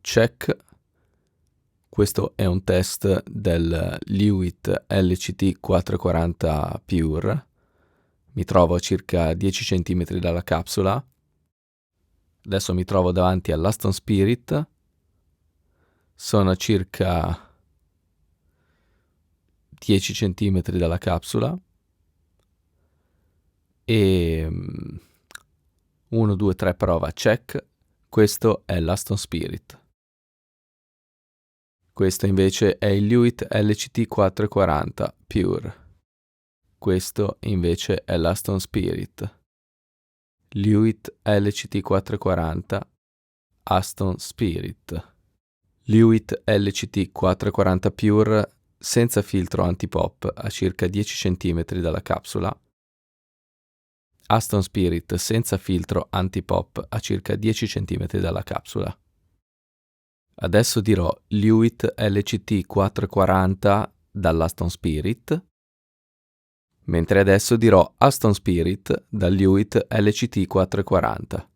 check. Questo è un test del Lewitt LCT 440 Pure. Mi trovo a circa 10 cm dalla capsula. Adesso mi trovo davanti all'Aston Spirit. Sono a circa 10 cm dalla capsula. E 1, 2, 3 prova, check. Questo è l'Aston Spirit. Questo invece è il Lewitt LCT 440 Pure. Questo invece è l'Aston Spirit. Lewitt LCT 440 Aston Spirit. Lewitt LCT 440 Pure senza filtro antipop a circa 10 cm dalla capsula. Aston Spirit senza filtro antipop a circa 10 cm dalla capsula. Adesso dirò Lewitt LCT 440 dall'Aston Spirit, mentre adesso dirò Aston Spirit dal Lewitt LCT 440.